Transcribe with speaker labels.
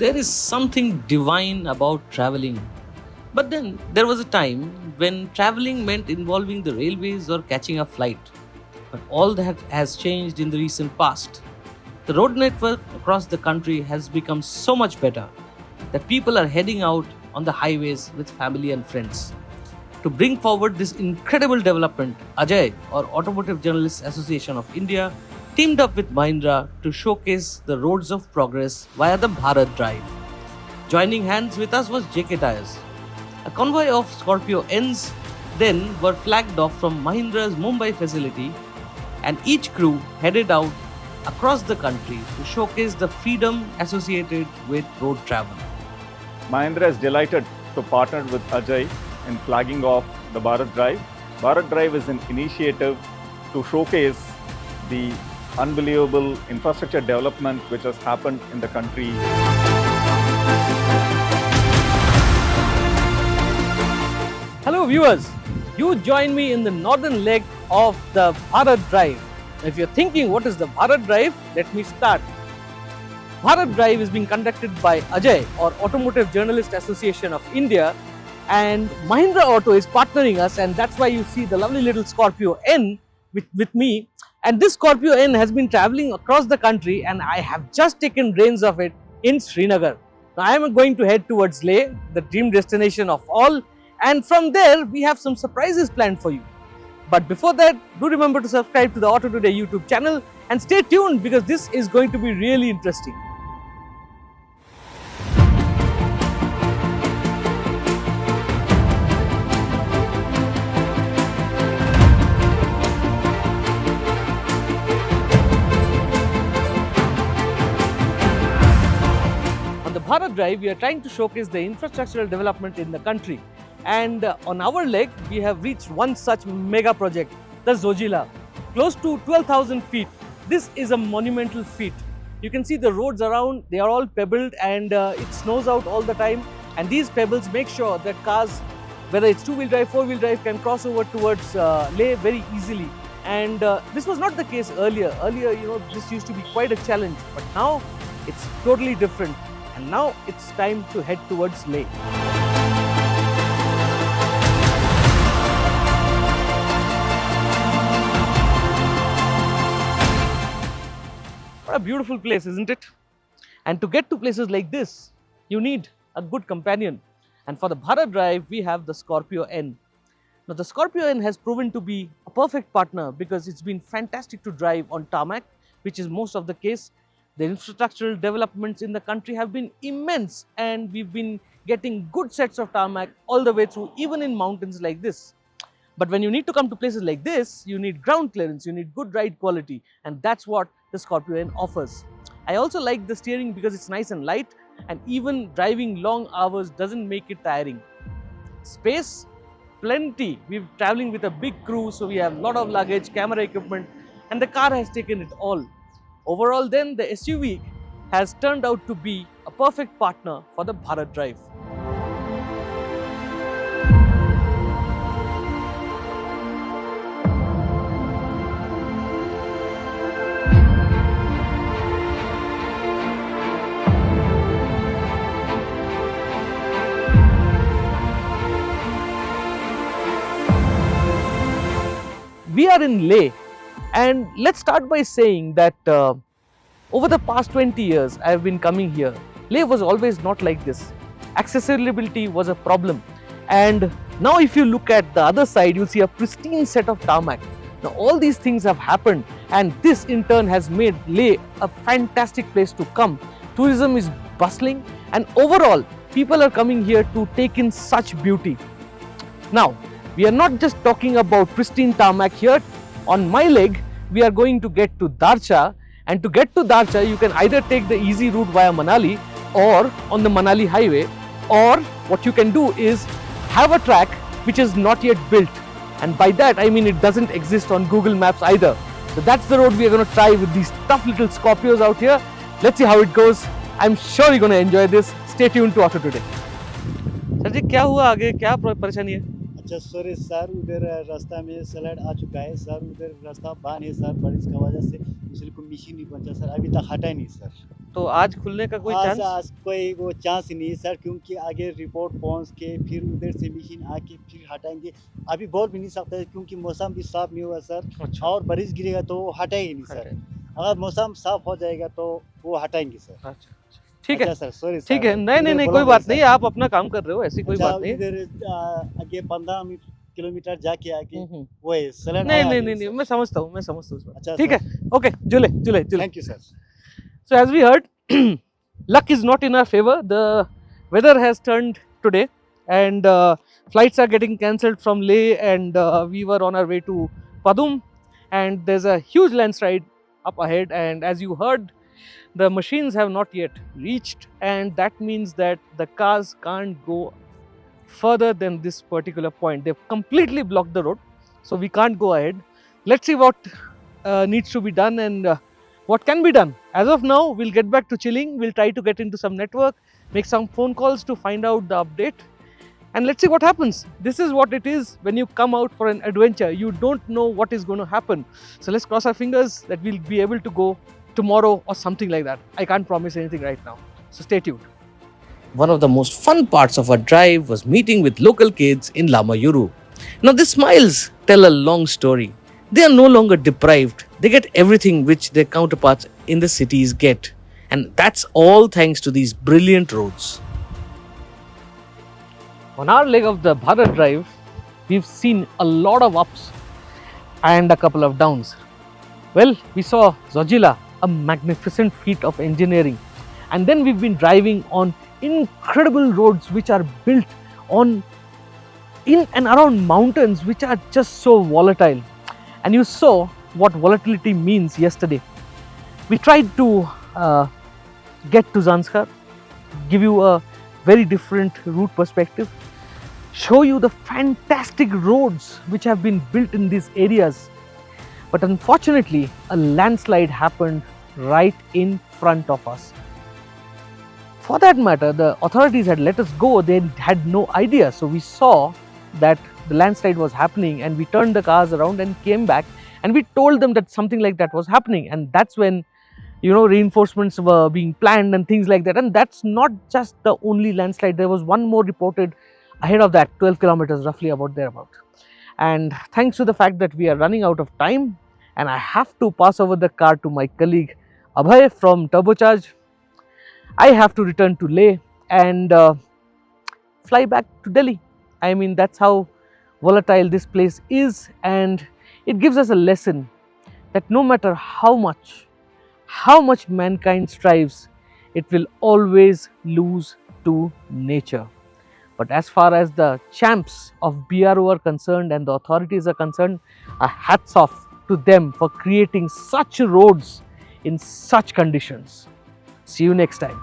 Speaker 1: There is something divine about traveling. But then there was a time when traveling meant involving the railways or catching a flight. But all that has changed in the recent past. The road network across the country has become so much better that people are heading out on the highways with family and friends. To bring forward this incredible development, AJAI, or Automotive Journalists Association of India, teamed up with Mahindra to showcase the roads of progress via the Bharat Drive. Joining hands with us was JK Tires. A convoy of Scorpio Ns then were flagged off from Mahindra's Mumbai facility, and each crew headed out across the country to showcase the freedom associated with road travel.
Speaker 2: Mahindra is delighted to partner with AJAI in flagging off the Bharat Drive. Bharat Drive is an initiative to showcase the unbelievable infrastructure development which has happened in the country.
Speaker 1: Hello viewers, you join me in the northern leg of the Bharat Drive. If you're thinking what is the Bharat Drive, let me start. Bharat Drive is being conducted by AJAI, or Automotive Journalists Association of India, and Mahindra Auto is partnering us, and that's why you see the lovely little Scorpio N with me. And this Scorpio N has been traveling across the country, and I have just taken reins of it in Srinagar. Now I am going to head towards Leh, the dream destination of all, and from there we have some surprises planned for you. But before that, do remember to subscribe to the AutoToday YouTube channel and stay tuned because this is going to be really interesting. On the Bharat Drive, we are trying to showcase the infrastructural development in the country. And on our leg, we have reached one such mega project, the Zojila, close to 12,000 feet. This is a monumental feat. You can see the roads around, they are all pebbled, and it snows out all the time. And these pebbles make sure that cars, whether it's two-wheel drive, four-wheel drive, can cross over towards Leh very easily. And this was not the case earlier. Earlier, this used to be quite a challenge, but now it's totally different. And now it's time to head towards Leh. What a beautiful place, isn't it? And to get to places like this, you need a good companion. And for the Bharat Drive, we have the Scorpio N. Now, the Scorpio N has proven to be a perfect partner because it's been fantastic to drive on tarmac, which is most of the case. The infrastructural developments in the country have been immense, and we've been getting good sets of tarmac all the way through, even in mountains like this. But when you need to come to places like this, you need ground clearance, you need good ride quality, and that's what the Scorpio N offers. I also like the steering because it's nice and light, and even driving long hours doesn't make it tiring. Space, plenty. We're traveling with a big crew, so we have a lot of luggage, camera equipment, and the car has taken it all. Overall then, the SUV has turned out to be a perfect partner for the Bharat Drive. We are in Leh, and let's start by saying that over the past 20 years I have been coming here. Leh was always not like this. Accessibility was a problem, and now if you look at the other side, you'll see a pristine set of tarmac. Now all these things have happened, and this in turn has made Leh a fantastic place to come. Tourism is bustling, and overall people are coming here to take in such beauty. Now, we are not just talking about pristine tarmac here. On my leg, we are going to get to Darcha, and to get to Darcha, you can either take the easy route via Manali or on the Manali highway, or what you can do is have a track which is not yet built, and by that I mean it doesn't exist on Google Maps either. So that's the road we are going to try with these tough little Scorpios out here. Let's see how it goes. I'm sure you're going to enjoy this. Stay tuned to AutoToday. Sir जी, क्या हुआ आगे, क्या परेशानी है?
Speaker 3: अच्छा sorry sir, उधर रास्ता में स्लाइड आ चुका है सर, उधर रास्ता बंद है सर, बारिश की वजह से दूसरे को मशीन नहीं पहुंचा सर, अभी तक हटा नहीं सर।
Speaker 1: तो आज खुलने का कोई
Speaker 3: आज
Speaker 1: चांस?
Speaker 3: आज कोई वो चांस ही नहीं है सर, क्योंकि आगे रिपोर्ट पहुंच के फिर उधर से मशीन आके फिर हटाएंगे। अभी बोल भी नहीं सकते क्योंकि मौसम भी साफ नहीं हुआ सर,
Speaker 1: अच्छा।
Speaker 3: और बारिश गिरेगा तो वो हटाएंगे नहीं सर। अगर मौसम साफ हो जाएगा तो वो हटाएंगे सर।
Speaker 1: अच्छा, अच्छा। ठीक है,
Speaker 3: अच्छा सर, सॉरी
Speaker 1: ठीक
Speaker 3: सर,
Speaker 1: है। नहीं, नहीं,
Speaker 3: इधर
Speaker 1: नहीं, कोई
Speaker 3: बोलोगे
Speaker 1: बात
Speaker 3: सर।
Speaker 1: नहीं, आप अपना काम कर रहे हो, ऐसी कोई
Speaker 3: अच्छा,
Speaker 1: बात नहीं है।
Speaker 3: इधर आगे 15 किलोमीटर जाके आगे
Speaker 1: हम्म।
Speaker 3: वो है सिलेंडर
Speaker 1: नहीं,
Speaker 3: आया
Speaker 1: नहीं,
Speaker 3: अभी
Speaker 1: नहीं, नहीं,
Speaker 3: सर।
Speaker 1: मैं समझता हूँ, मैं समझता हूँ इस बात।
Speaker 3: अच्छा
Speaker 1: ठीक है,
Speaker 3: सर,
Speaker 1: ओके, जुले, जुले, जुले।
Speaker 3: Thank you sir.
Speaker 1: So as we heard, luck is not in our favor. The weather has turned today, and flights are getting cancelled from Leh, and we were on our way to Padum, and there's a huge landslide up ahead. And as you heard, the machines have not yet reached, and that means that the cars can't go further than this particular point. They've completely blocked the road, so we can't go ahead. Let's see what needs to be done and what can be done. As of now, we'll get back to chilling. We'll try to get into some network, make some phone calls to find out the update, and let's see what happens. This is what it is when you come out for an adventure. You don't know what is going to happen. So let's cross our fingers that we'll be able to go tomorrow or something like that. I can't promise anything right now. So stay tuned. One of the most fun parts of our drive was meeting with local kids in Lamayuru. Now, these smiles tell a long story. They are no longer deprived, they get everything which their counterparts in the cities get. And that's all thanks to these brilliant roads. On our leg of the Bharat drive, we've seen a lot of ups and a couple of downs. Well, we saw Zojila, a magnificent feat of engineering. And then we've been driving on incredible roads which are built on in and around mountains which are just so volatile. And you saw what volatility means yesterday. We tried to get to Zanskar, give you a very different route perspective, show you the fantastic roads which have been built in these areas. But unfortunately, a landslide happened right in front of us. For that matter, the authorities had let us go. They had no idea. So we saw that the landslide was happening, and we turned the cars around and came back, and we told them that something like that was happening. And that's when, reinforcements were being planned and things like that. And that's not just the only landslide. There was one more reported ahead of that, 12 kilometers roughly, about thereabout. And thanks to the fact that we are running out of time, and I have to pass over the car to my colleague Abhay from Turbocharge, I have to return to Leh and fly back to Delhi. I mean, that's how volatile this place is, and it gives us a lesson that no matter how much mankind strives, it will always lose to nature. But as far as the champs of BRO are concerned and the authorities are concerned, a hats off to them for creating such roads in such conditions. See you next time.